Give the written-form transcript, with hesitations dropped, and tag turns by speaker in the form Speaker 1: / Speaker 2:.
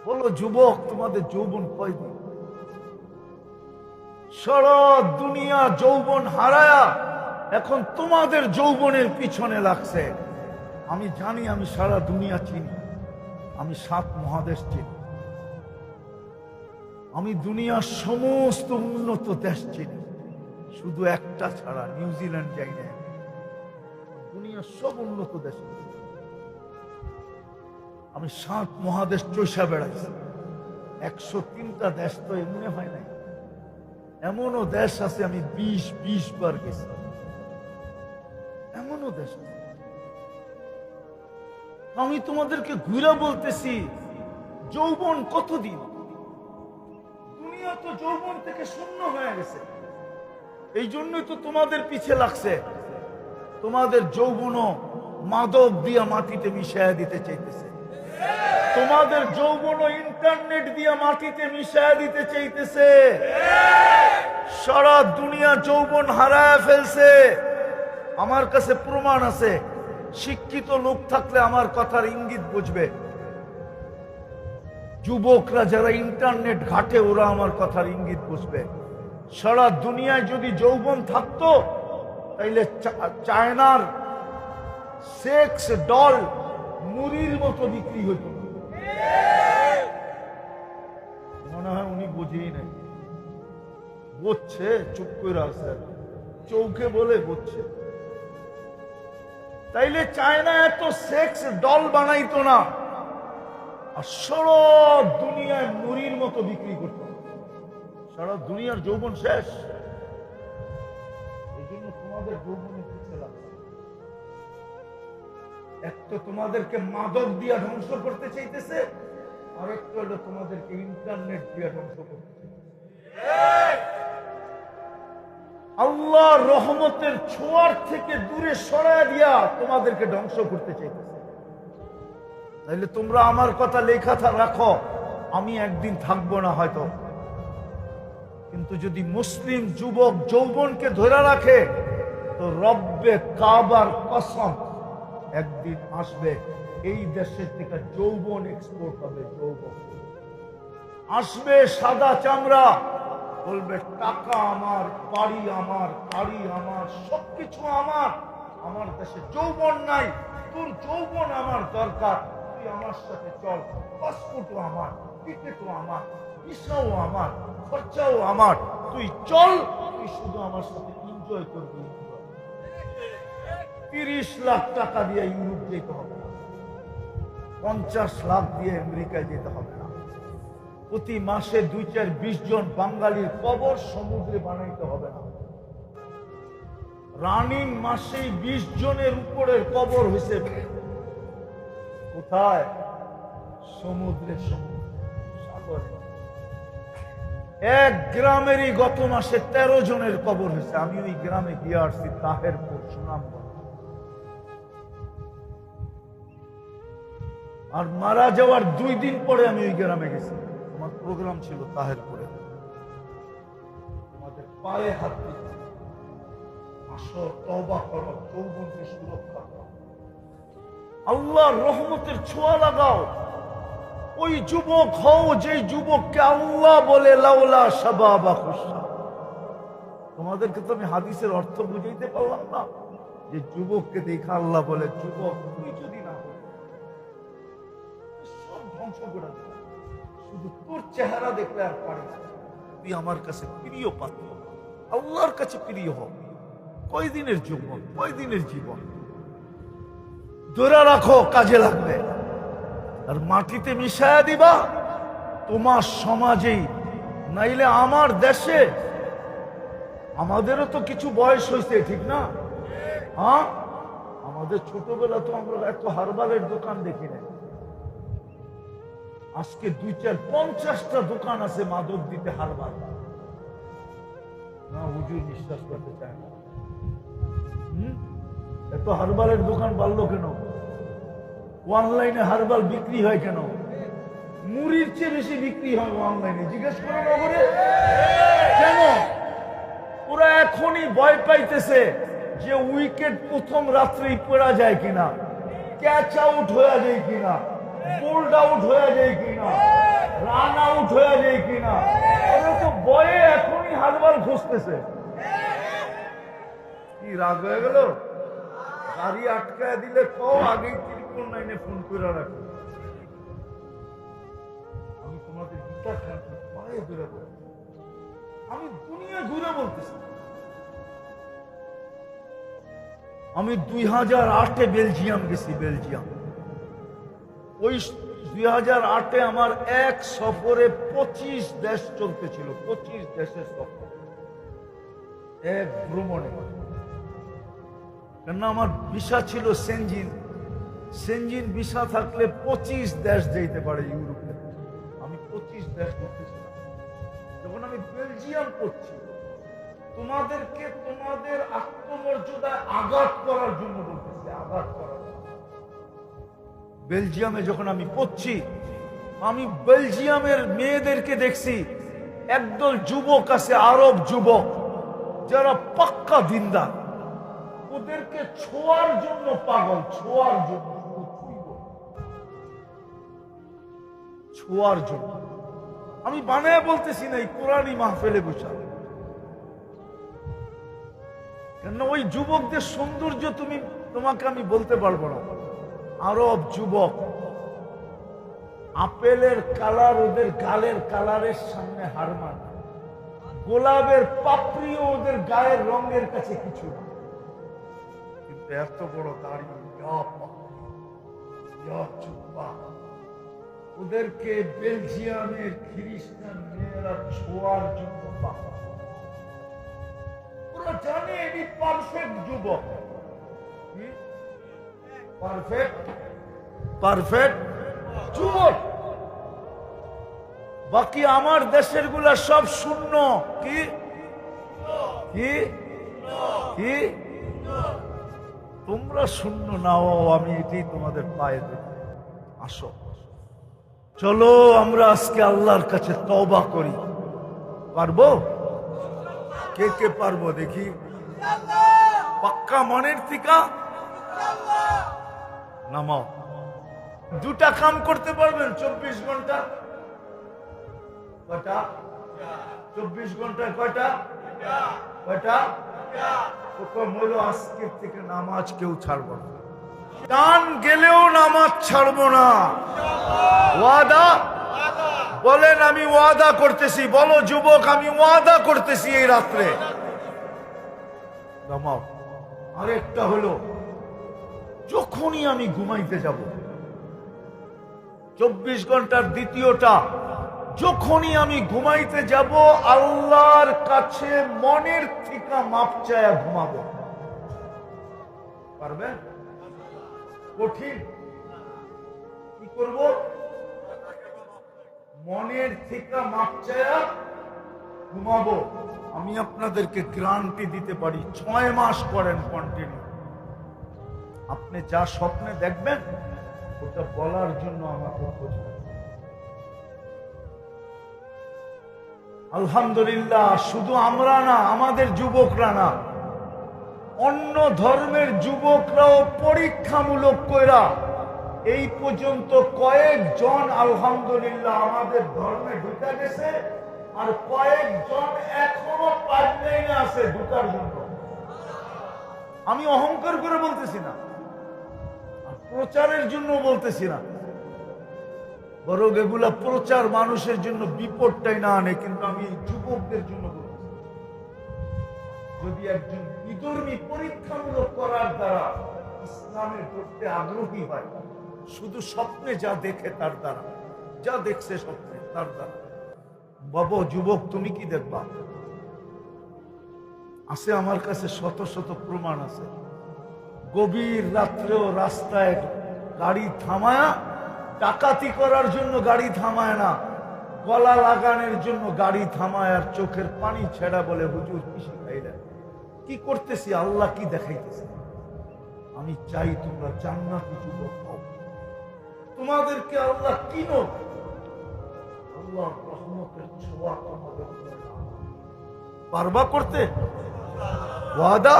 Speaker 1: বলো যুবক, তোমাদের যৌবন কয়দিন? সারা দুনিয়া যৌবন হারায়া এখন তোমাদের যৌবনের পিছনে লাগছে। আমি জানি, আমি সারা দুনিয়া চিনি, আমি 7 মহাদেশ চিনি, আমি দুনিয়ার সমস্ত উন্নত দেশ চিনি, শুধু একটা ছাড়া, নিউজিল্যান্ড যাই না। দুনিয়ার সব উন্নত দেশ আমি 7 মহাদেশ চষা বেড়াইছি। 103টা দেশ তো এমনি হয় নাই, এমনও দেশ আছে আমি 20 বার গেছি, এমনও দেশ আছে। আমি তোমাদেরকে ঘুরে বলতেছি, যৌবন কতদিন? দুনিয়া তো যৌবন থেকে শূন্য হয়ে গেছে। এই জন্যই তো তোমাদের পিছে লাগছে। তোমাদের যৌবনও মাদক দিয়া মাটিতে মিশাইয়া দিতে চাইতেছে, তোমাদের যৌবনও ইন্টারনেট দিয়া মাটিতে মিশাইয়া দিতে চাইতেছে। সারা দুনিয়া যৌবন হারায় ফেলছে। আমার কাছে প্রমাণ আছে। শিক্ষিত লোক থাকলে আমার কথার ইঙ্গিত বুঝবে। যুবকরা যারা ইন্টারনেট ঘাটে ওরা আমার কথার ইঙ্গিত বুঝবে। সারা দুনিয়ায় যদি যৌবন থাকতো তাইলে চায়নার সেক্স ডল মুড়ির মতো বিক্রি হতো। মনে হয় উনি বুঝেই নাই, বুঝছে, চুপ করে আছে, চৌকে বলে বুঝছে। তাইলে চায়না এত সেক্স ডল বানাইতো না, আর সারা দুনিয়ায় মুড়ির মতো বিক্রি করত। সারা দুনিয়ার যৌবন শেষ। এই জন্য তোমাদের যৌবনের পিছে লাগছে। এক তো তোমাদেরকে মাদক দিয়া ধ্বংস করতে চাইতেছে, আর একটা হলো তোমাদেরকে ইন্টারনেট দিয়া ধ্বংস করতে চাইতেছে। আল্লাহ রহমতের ছোঁয়ার থেকে দূরে সরায় দিয়া তোমাদেরকে ধ্বংস করতে চাইতেছে। তাইলে তোমরা আমার কথা লেখা রাখো, আমি একদিন থাকবো না হয়তো, কিন্তু যদি মুসলিম যুবক যৌবনকে ধরে রাখে তো রব্বে কাবার কসম একদিন আসবে এই দেশের থেকে যৌবন এক্সপোর্ট হবে। যৌবন আসবে, সাদা চামড়া, বলবে টাকা আমার, বাড়ি আমার, গাড়ি আমার, সবকিছু আমার। আমার দেশে যৌবন নাই, তোর যৌবন আমার দরকার, তুই আমার সাথে চল। পাসপোর্টও আমার, টিকিটও আমার, ভিসাও আমার, খরচাও আমার, তুই চল, তুই শুধু আমার সাথে এনজয় করবি। 30 লাখ টাকা দিয়ে ইউরোপ যেতে হবে না, 50 লাখ দিয়ে আমেরিকায় যেতে হবে না, প্রতি মাসে 2-4-20 জন বাঙালির কবর সমুদ্রে বানাইতে হবে না। রানিং মাসেই 20 জনের উপরের কবর হয়েছে কোথায়? সমুদ্রে, সাগরে। এক গ্রামেরই গত মাসে 13 জনের কবর হয়েছে। আমি ওই গ্রামে গিয়ে আসছি, তাহেরপুর, সুনামগঞ্জ। আর মারা যাওয়ার 2 দিন পরে আমি ওই গ্রামে গেছি। আমার প্রোগ্রাম ছিল তাহেরপুরে। তোমাদের পায়ে হাত দিতে, আসো, তওবা করো, যৌবনকে সুরক্ষা করো, আল্লাহর রহমতের ছোঁয়া লাগাও। ওই যুবক হও যে যুবককে আল্লাহ বলে লাউলা শাবাবা খুশা। তোমাদেরকে তো আমি হাদিসের অর্থ বুঝাইতে পারলাম না, যে যুবককে দেখা আল্লাহ বলে যুবক তুই যদি না হই সব ধ্বংস করে দেবে, শুধু তোর চেহারা দেখলে আর পারে না। তুই আমার কাছে প্রিয় পাত্র, আল্লাহর কাছে প্রিয় হোক। কয়দিনের যৌবন, কয়দিনের জীবন, ধরে রাখো, কাজে লাগবে। আর মাটিতে মিশায়া দিবা তোমার সমাজেই, নাইলে আমার দেশে। আমাদেরও তো কিছু বয়স হয়েছে, ঠিক না? হ্যাঁ, আমাদের ছোটবেলা তো আমরা এত হারবালের দোকান দেখি না। আজকে 2-4-50টা দোকান আছে মাদক দিতে হারবাল। না, হুজুর বিশ্বাস করতে চায় না। এত হারবালের দোকান বাড়লো কেন? অনলাইনে হারবাল বিক্রি হয় কেন? মুড়ির চেয়ে বেশি বিক্রি হয় অনলাইনে। জিজ্ঞেস করো নগরে কেন? ওরা এখনই ভয় পাইতেছে যে উইকেট প্রথম রাত্রেই পড়া যায় কিনা, ক্যাচ আউট হয়ে যায় কিনা, বোল্ড আউট হয়ে যায় কিনা। কপাল খুঁজতেছে। কি রাগ হয়ে গেল? গাড়ি আটকায় দিলে কও, আগেই 999 ফোন করে রাখো। আমি তোমাদের গীতা খানকে পায়ে ধরে বলছি, আমি দুনিয়া ঘুরে বলতেছি। আমি 2008-এ বেলজিয়াম গেছি। বেলজিয়াম ওই 2008-এ আমার এক সফরে 25 দেশ চলতেছিল। 25 দেশের সফর এক ভ্রমণে। কেন আমার ভিসা ছিল সেনজিন। সেনজিন ভিসা থাকলে 25 দেশ যেতে পারে ইউরোপে। আমি 25 দেশ করতেছিলাম। যখন আমি বেলজিয়াম করছি, তোমাদেরকে তোমাদের আত্মমর্যাদায় আঘাত করার জন্য বলতেছি, আঘাত করার জন্য। বেলজিয়ামে যখন আমি পড়ছি, আমি বেলজিয়ামের মেয়েদেরকে দেখছি, একদল যুবক আছে, আরব যুবক, যারা পাক্কা দিনদার। ওদেরকে ছোঁয়ার জন্য পাগল, ছোঁয়ার জন্য, ছোঁয়ার জন্য। আমি বানায় বলতেছি না, এই কোরআনী মাহফিলে বসা। কেন ওই যুবকদের সৌন্দর্য তোমাকে আমি বলতে পারবো না। আরব যুবক, আপেলের কালার ওদের গালের কালারের সামনে হার মানে, গোলাপের পাপড়িও ওদের গায়ের রঙের কাছে কিছু না। কিন্তু এত বড় দাড়ি, ওদেরকে বেলজিয়ামের খ্রিস্টান মেয়েরা ছোঁয়ার জন্য পাগল। ওরা জানে এটি পারফেক্ট যুবক, পারফেক্ট পারফেক্ট যুবক। বাকি আমার দেশের গুলা সব শূন্য। কি কি কি? তোমরা শূন্য নাও, আমি এটি তোমাদের পায়ে দেব। আসো, চলো আমরা আজকে আল্লাহর কাছে তওবা করি। পারবো? কে কে পারবো দেখি? পাক্কা মনের থেকে নামাও। দুটা কাম করতে পারবেন 24 ঘন্টা? কয়টা? 24 ঘন্টায় কয়টা? কয়টা? আজকের থেকে নামাজ কেউ ছাড়বো না। টান গেলেও নামাজ ছাড়বো না। ওয়াদা বলেন, আমি ওয়াদা করতেছি। বলো যুবক, আমি ওয়াদা করতেছি এই রাত্রে নামাও। আরেকটা হলো, যখনই আমি ঘুমাইতে যাব, 24 ঘন্টার দ্বিতীয়টা, যখনই আমি ঘুমাইতে যাব, আল্লাহর কাছে মনের থেকে মাপ চায়া ঘুমাবো। পারবেন? কঠিন? কি করব? মনের থেকে মাপ চায়া ঘুমাবো। আমি আপনাদেরকে গ্যারান্টি দিতে পারি, 6 মাস করেন কন্টিনিউ, আপনি যা স্বপ্নে দেখবেন ওটা বলার জন্য আমাকে খোঁজবেন। আলহামদুলিল্লাহ, শুধু আমরা না, আমাদের যুবকরা না, অন্য ধর্মের যুবকরাও পরীক্ষামূলক কইরা এই পর্যন্ত কয়েকজন আলহামদুলিল্লাহ আমাদের ধর্মে ঢুকে গেছে, আর কয়েকজন এখনো পাইপলাইনে আছে ঢুকার জন্য। আমি অহংকার করে বলতেছি না, প্রচারের জন্য বলতেছি না, বরং এগুলা প্রচার মানুষের জন্য বিপদটাই না আনে। কিন্তু আমি যুবকদের জন্য বলতেছি, যদি একজন বিধর্মী পরীক্ষামূলক করার দ্বারা ইসলামের প্রতি আগ্রহী হয়, শুধু স্বপ্নে যা দেখে তার দ্বারা, যা দেখছে স্বপ্নে তার দ্বারা, বাবা যুবক তুমি কি দেখবা? আছে আমার কাছে শত শত প্রমাণ আছে। গভীর রাত্রেও রাস্তায় গাড়ি থামায়া, ডাকাতি করার জন্য গাড়ি থামায় না, গলা লাগানোর জন্য গাড়ি থামায়, আর চোখের পানি ছেড়া বলে হুজুর কি শিখাইলেন? কি করতেছি? আল্লাহ কি দেখাইতেছে? আমি চাই তোমরা জান্নাতি যুবক হও। তোমাদেরকে আল্লাহ কিনো, আল্লাহর রহমতের ছোঁয়া তোমাদের পারবা করতে? ওয়াদা?